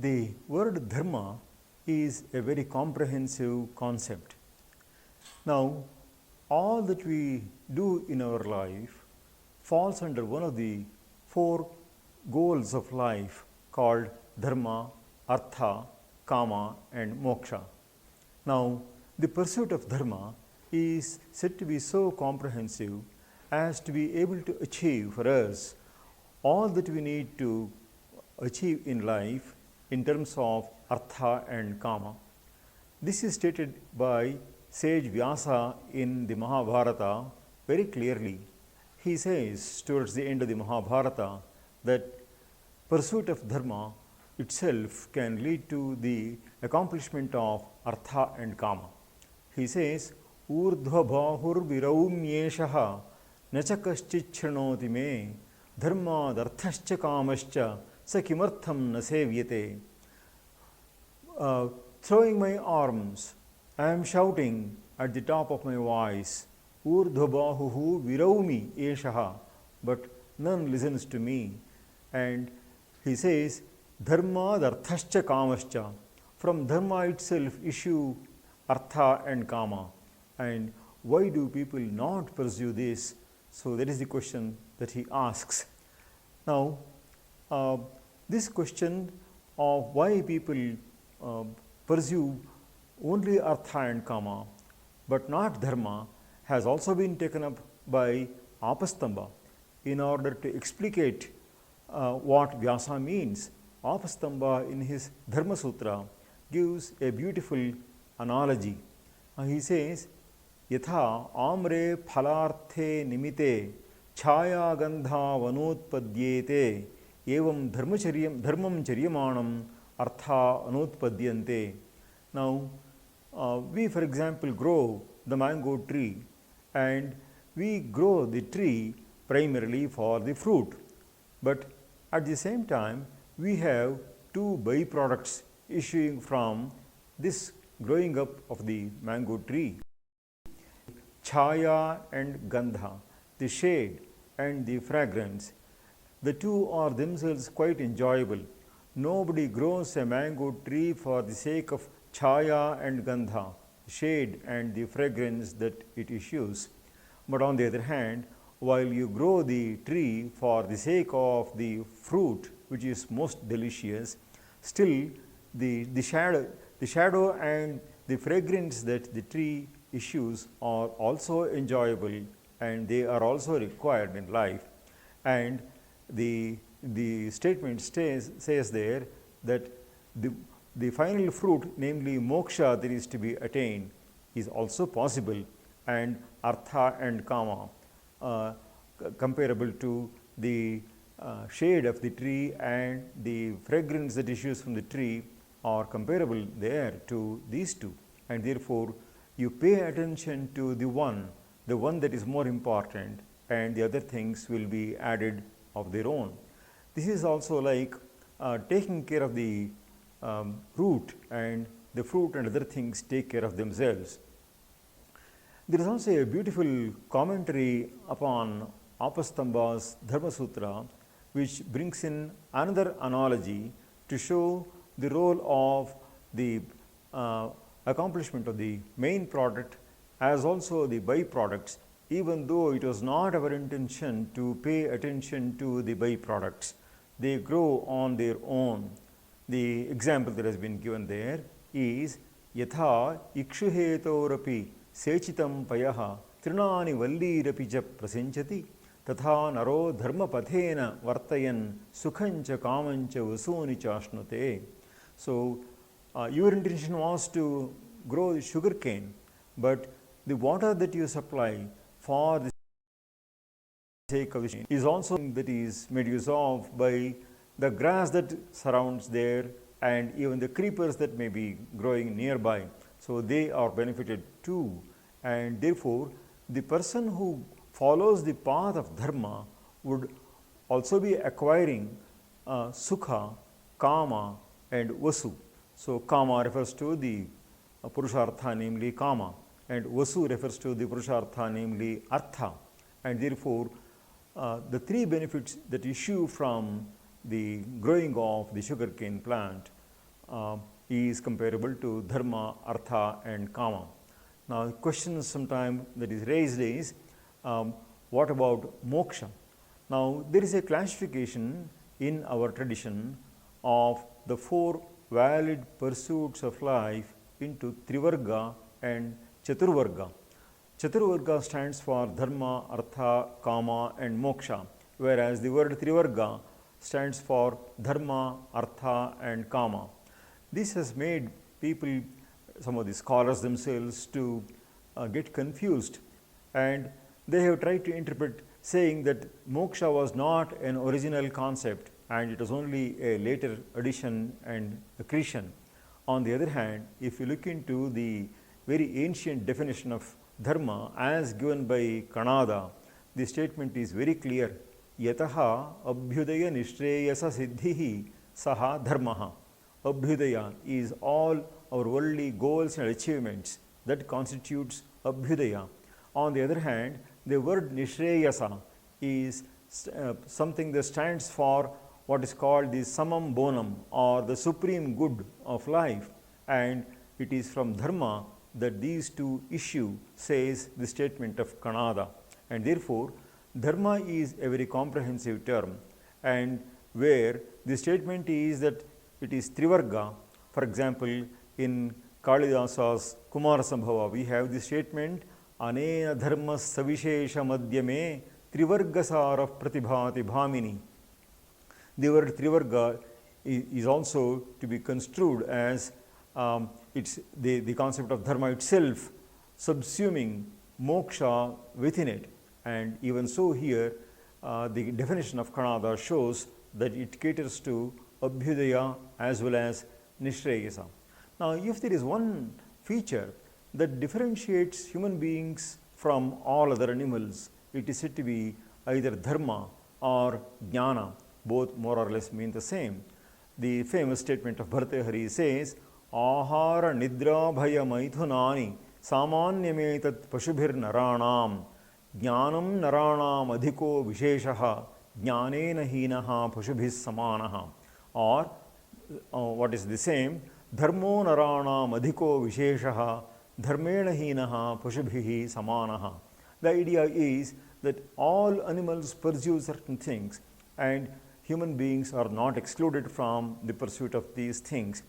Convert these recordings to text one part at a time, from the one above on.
The word dharma is a very comprehensive concept. Now, all that we do in our life falls under one of the four goals of life called dharma, artha, kama and moksha. Now, the pursuit of dharma is said to be so comprehensive as to be able to achieve for us all that we need to achieve in life in terms of artha and kama. This is stated by sage Vyasa in the Mahabharata very clearly. He says towards the end of the Mahabharata that pursuit of dharma itself can lead to the accomplishment of artha and kama. He says, urdhva bahur viraumyeshaha nacha kaschichanoti me dharma darthascha kamascha sa kimartham na sevyate. Throwing my arms, I am shouting at the top of my voice, urdhva bahuhu viraumi eshaha, but none listens to me. And he says, dharma darthascha kamascha. From dharma itself issue artha and kama. And why do people not pursue this? So that is the question that he asks. Now, this question of why people pursue only artha and kama but not dharma has also been taken up by Apastamba in order to explicate what Vyasa means. Apastamba in his Dharma Sutra gives a beautiful analogy. He says, yatha amre phalarthe nimite chaya gandha vanutpadyete evam dharmam charyamanam artha anutpadyante. Now, we for example grow the mango tree and we grow the tree primarily for the fruit, but at the same time we have two byproducts issuing from this growing up of the mango tree. Chaya and gandha, the shade and the fragrance, the two are themselves quite enjoyable. Nobody grows a mango tree for the sake of chaya and gandha, shade and the fragrance that it issues. But on the other hand, while you grow the tree for the sake of the fruit which is most delicious, still the shadow and the fragrance that the tree issues are also enjoyable and they are also required in life. And the statement says there that the final fruit, namely moksha that is to be attained, is also possible, and artha and kama comparable to the shade of the tree and the fragrance that issues from the tree are comparable there to these two, and therefore you pay attention to the one that is more important, and the other things will be added of their own. This is also like taking care of the root, and the fruit and other things take care of themselves. There is also a beautiful commentary upon Apastamba's Dharma Sutra which brings in another analogy to show the role of the accomplishment of the main product as also the byproducts, even though it was not our intention to pay attention to the byproducts. They grow on their own. The example that has been given there is yatha ikshuhetorapi sechitam payaha trinani vallirapi ja prasenchati tatha naro dharma pathena vartayan sukhancha kamancha vasuni chashnute. So, your intention was to grow the sugar cane, but the water that you supply for the sake of the is also that is made use of by the grass that surrounds there and even the creepers that may be growing nearby. So, they are benefited too, and therefore, the person who follows the path of dharma would also be acquiring sukha, kama and vasu. So, kama refers to the purushartha, namely kama, and vasu refers to the purushartha, namely artha, and therefore, the three benefits that issue from the growing of the sugarcane plant is comparable to dharma, artha and kama. Now, the question sometime that is raised is, what about moksha? Now, there is a classification in our tradition of the four valid pursuits of life into Trivarga and Chaturvarga. Chaturvarga stands for dharma, artha, kama and moksha, whereas the word Trivarga stands for dharma, artha and kama. This has made people, some of the scholars themselves, to get confused, and they have tried to interpret, saying that moksha was not an original concept and it was only a later addition and accretion. On the other hand, if you look into the very ancient definition of dharma as given by Kannada, the statement is very clear. Yataha abhyudaya nishreyasa siddhihi saha dharmaha. Abhyudaya is all our worldly goals and achievements. That constitutes abhyudaya. On the other hand, the word nishreyasa is something that stands for what is called the samam bonum, or the supreme good of life, and it is from dharma that these two issue, says the statement of Kannada. And therefore, dharma is a very comprehensive term, and where the statement is that it is Trivarga. For example, in Kalidasa's Kumarasambhava, we have the statement, Anena dharma savishesha madhyame Trivargasara pratibhati bhamini. The word Trivarga is also to be construed as it's the concept of dharma itself subsuming moksha within it. And even so here, the definition of Kannada shows that it caters to abhyudaya as well as nishreyasa. Now, if there is one feature that differentiates human beings from all other animals, it is said to be either dharma or jnana. Both more or less mean the same. The famous statement of Bhartahari says, Ahara nidra bhaya maithunani samanyametat pashubhir naranam jnanam naranam adhiko visheshaha jnanena hinaha pashubhis samanaha. Or what is the same, dharmo naranam adhiko visheshaha dharmena hinaha pashubhihi samanaha. The idea is that all animals pursue certain things, and human beings are not excluded from the pursuit of these things.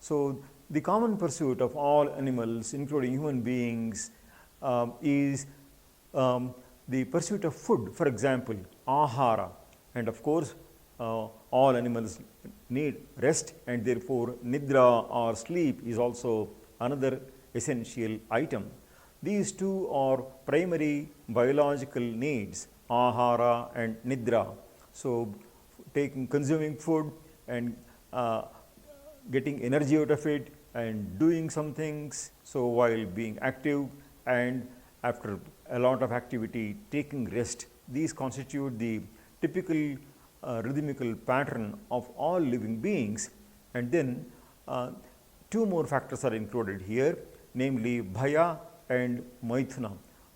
So, the common pursuit of all animals, including human beings, is the pursuit of food. For example, ahara, and of course, all animals need rest, and therefore nidra or sleep is also another essential item. These two are primary biological needs, ahara and nidra. So, consuming food and getting energy out of it and doing some things, so while being active and after a lot of activity taking rest, these constitute the typical rhythmical pattern of all living beings. And then two more factors are included here, namely bhaya and maithuna.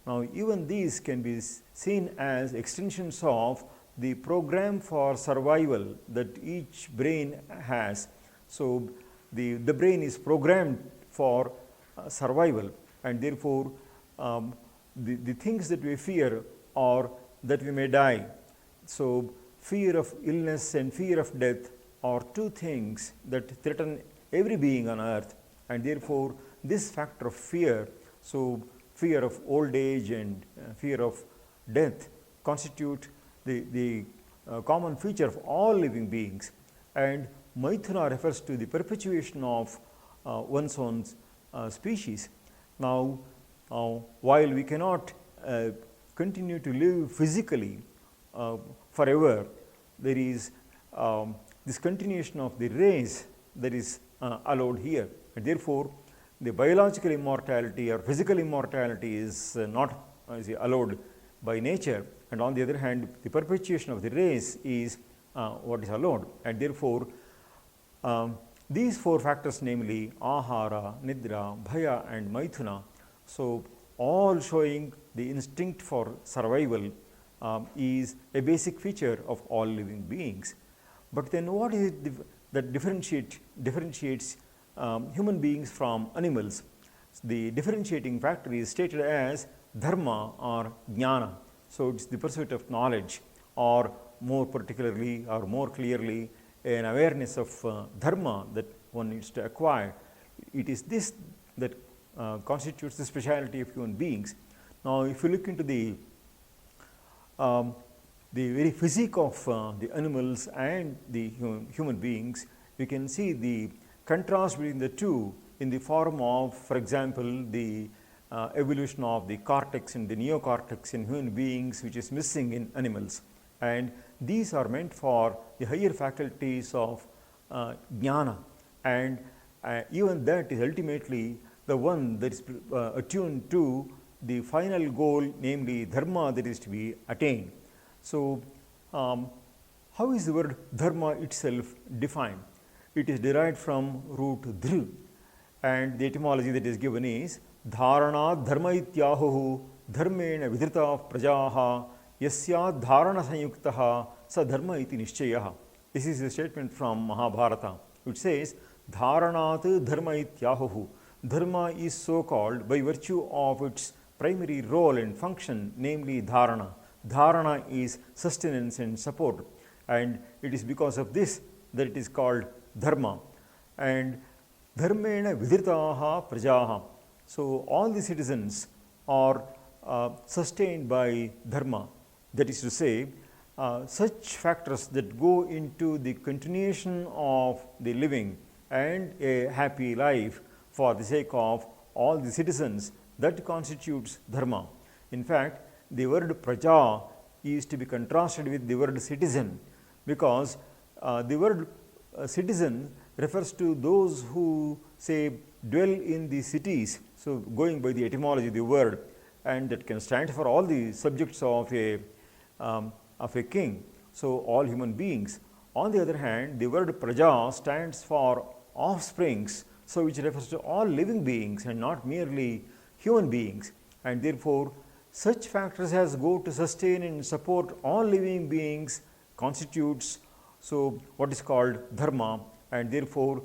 Now, even these can be seen as extensions of the program for survival that each brain has. So, the brain is programmed for survival, and therefore, the things that we fear are that we may die. So, fear of illness and fear of death are two things that threaten every being on earth, and therefore, this factor of fear, so fear of old age and fear of death, constitute the common feature of all living beings. And maithuna refers to the perpetuation of one's own species. Now, while we cannot continue to live physically forever, there is this continuation of the race that is allowed here. And therefore, the biological immortality or physical immortality is not allowed by nature, and on the other hand, the perpetuation of the race is what is allowed. And therefore, these four factors, namely ahara, nidra, bhaya and maithuna, so all showing the instinct for survival, is a basic feature of all living beings. But then what is it that differentiates human beings from animals. The differentiating factor is stated as dharma or jnana. So, it is the pursuit of knowledge, or more particularly or more clearly an awareness of dharma that one needs to acquire. It is this that constitutes the speciality of human beings. Now, if you look into the very physique of the animals and the human beings, we can see the contrast between the two in the form of, for example, the evolution of the cortex and the neocortex in human beings, which is missing in animals. And these are meant for the higher faculties of jnana, and even that is ultimately the one that is attuned to the final goal, namely dharma, that is to be attained. So, how is the word dharma itself defined? It is derived from root dhr, and the etymology that is given is dharana dharma ityahuhu dharmena vidhrita prajaha yasya dharana sanyuktaha sa dharma iti nishchayah. This is a statement from Mahabharata, which says dharanat dharma ityahuhu. Dharma is so called by virtue of its primary role and function, namely dharana. Dharana is sustenance and support, and it is because of this that it is called dharma. And dharmena vidhritaha prajaha. So, all the citizens are sustained by dharma. That is to say, such factors that go into the continuation of the living and a happy life for the sake of all the citizens, that constitutes dharma. In fact, the word praja is to be contrasted with the word citizen, because the word citizen refers to those who say dwell in the cities. So, going by the etymology of the word, and that can stand for all the subjects of a king, so all human beings. On the other hand, the word praja stands for offsprings, so which refers to all living beings and not merely human beings, and therefore, such factors as go to sustain and support all living beings constitutes so what is called dharma, and therefore,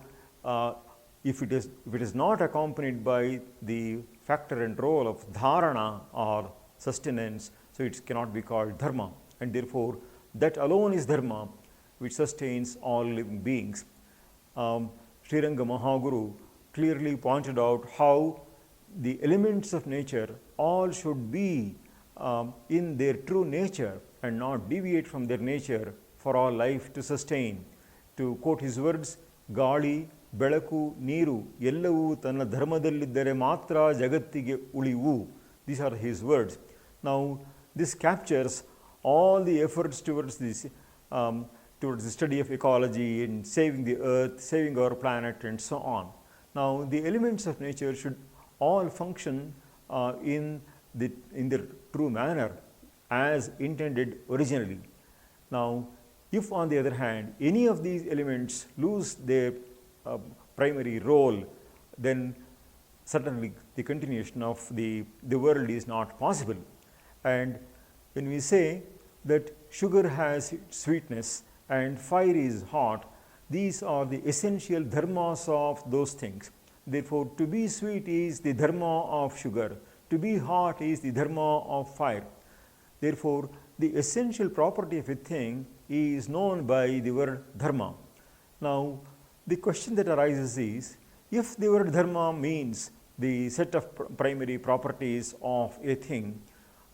if it is not accompanied by the factor and role of dharana or sustenance, so it cannot be called dharma, and therefore, that alone is dharma which sustains all living beings. Sriranga Mahaguru clearly pointed out how the elements of nature all should be in their true nature and not deviate from their nature for all life to sustain. To quote his words, ಗಾಳಿ ಬೆಳಕು ನೀರು ಎಲ್ಲವೂ ತನ್ನ ಧರ್ಮದಲ್ಲಿದ್ದರೆ ಮಾತ್ರ ಜಗತ್ತಿಗೆ ಉಳಿವು. These are his words. Now, this captures all the efforts towards this towards the study of ecology and saving the earth, saving our planet, and so on. Now, the elements of nature should all function in their true manner as intended originally. Now, if on the other hand any of these elements lose their primary role, then certainly the continuation of the world is not possible. And when we say that sugar has sweetness and fire is hot, these are the essential dharmas of those things. Therefore, to be sweet is the dharma of sugar, to be hot is the dharma of fire. Therefore, the essential property of a thing is known by the word dharma. Now, the question that arises is, if the word dharma means the set of primary properties of a thing,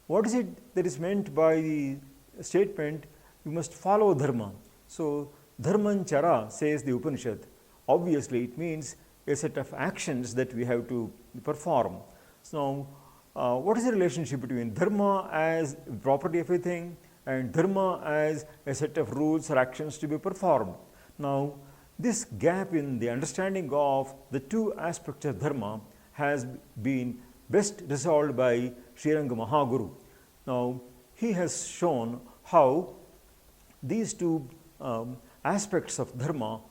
what is it that is meant by the statement, you must follow dharma? So, dharmanchara, says the Upanishad. Obviously, it means a set of actions that we have to perform. So, what is the relationship between dharma as property of a thing and dharma as a set of rules or actions to be performed? Now, this gap in the understanding of the two aspects of dharma has been best resolved by Sriranga Mahaguru. Now, he has shown how these two aspects of dharma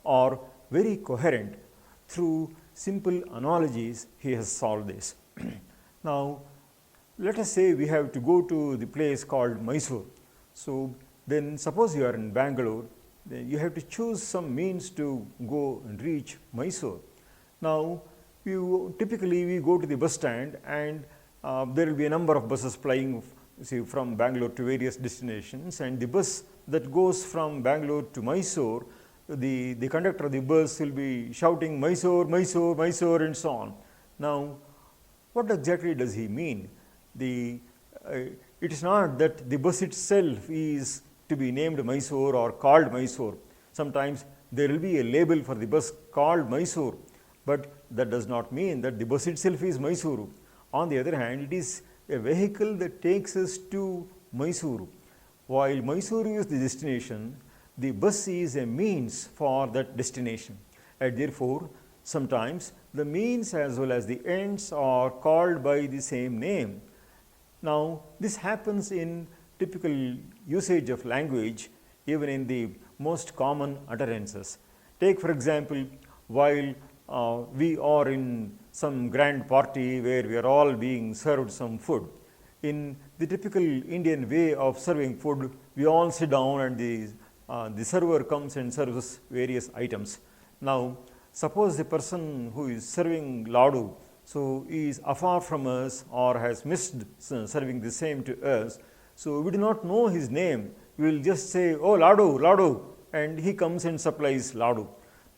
are very coherent. Through simple analogies, he has solved this. Now, let us say we have to go to the place called Mysore. So, then suppose you are in Bangalore you have to choose some means to go and reach Mysore. Now, typically we go to the bus stand, and there will be a number of buses plying from Bangalore to various destinations, and the bus that goes from Bangalore to Mysore, the conductor of the bus will be shouting Mysore, Mysore, Mysore, and so on. Now, what exactly does he mean? It is not that the bus itself is to be named Mysore or called Mysore. Sometimes there will be a label for the bus called Mysore, but that does not mean that the bus itself is Mysuru. On the other hand, it is a vehicle that takes us to Mysuru. While Mysuru is the destination, the bus is a means for that destination, and therefore sometimes the means as well as the ends are called by the same name. Now, this happens in typical usage of language, even in the most common utterances. Take for example, while we are in some grand party where we are all being served some food. In the typical Indian way of serving food, we all sit down and the server comes and serves various items. Now, suppose the person who is serving ladu, so he is afar from us or has missed serving the same to us. So, we do not know his name, we will just say, oh ladu, ladu, and he comes and supplies ladu.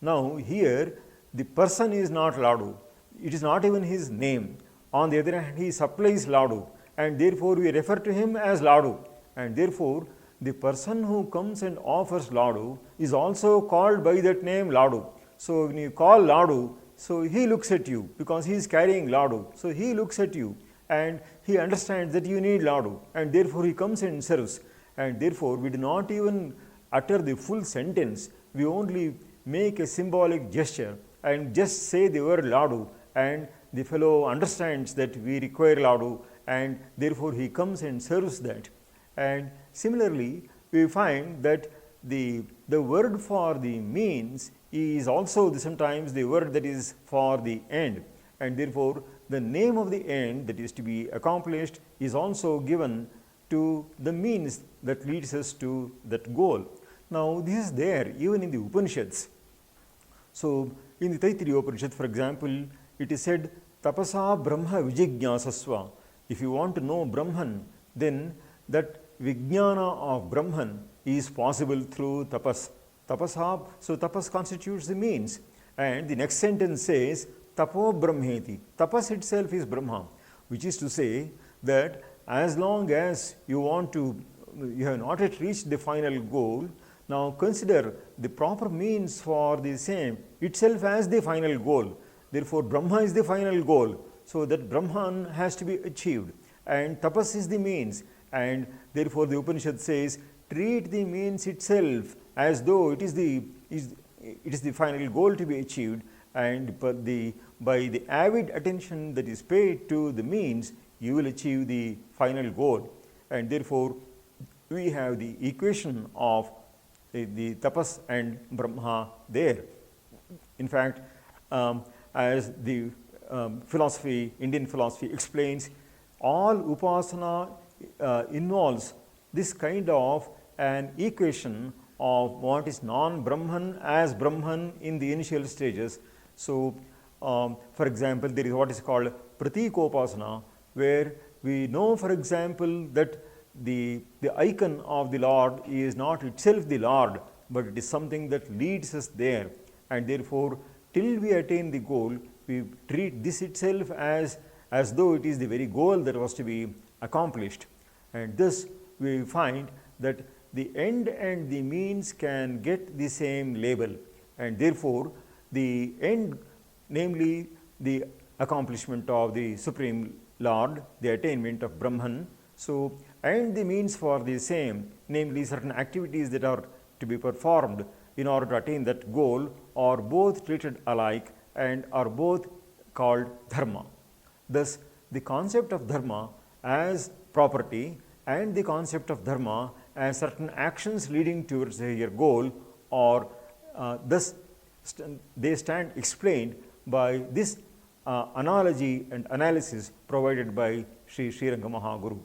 Now, here the person is not ladu, it is not even his name. On the other hand, he supplies ladu, and therefore we refer to him as ladu, and therefore the person who comes and offers ladu is also called by that name ladu. So, when you call ladu, so he looks at you because he is carrying ladu. So, he looks at you and he understands that you need ladu, and therefore he comes and serves, and therefore we do not even utter the full sentence, we only make a symbolic gesture and just say the word ladu, and the fellow understands that we require ladu, and therefore he comes and serves that. And similarly, we find that the word for the means is also sometimes the word that is for the end, and therefore the name of the end that is to be accomplished is also given to the means that leads us to that goal. Now, this is there even in the Upanishads. So, in the Taittiriya Upanishad, for example, it is said, Tapasa Brahma Vijijñāsasva. If you want to know Brahman, then that Vijnana of Brahman is possible through tapas. Tapasa, so tapas constitutes the means. And the next sentence says, Tapo Brahmeti. Tapas itself is Brahma, which is to say that as long as you have not yet reached the final goal, now consider the proper means for the same itself as the final goal. Therefore, Brahma is the final goal. So, that Brahman has to be achieved, and tapas is the means, and therefore, the Upanishad says, treat the means itself as though it is the final goal to be achieved, and by the avid attention that is paid to the means, you will achieve the final goal. And therefore, we have the equation of the tapas and Brahma there. In fact, as the Indian philosophy explains, all upasana involves this kind of an equation of what is non-Brahman as Brahman in the initial stages. So, for example, there is what is called pratikopasana, where we know, for example, that the icon of the Lord is not itself the Lord, but it is something that leads us there, and therefore, till we attain the goal, we treat this itself as though it is the very goal that was to be accomplished. And thus, we find that the end and the means can get the same label, and therefore, the end, namely the accomplishment of the Supreme Lord, the attainment of Brahman, so, and the means for the same, namely certain activities that are to be performed in order to attain that goal, are both treated alike and are both called dharma. Thus, the concept of dharma as property and the concept of dharma as certain actions leading towards your goal, or thus they stand explained by this analogy and analysis provided by Sri Sriranga Mahaguru.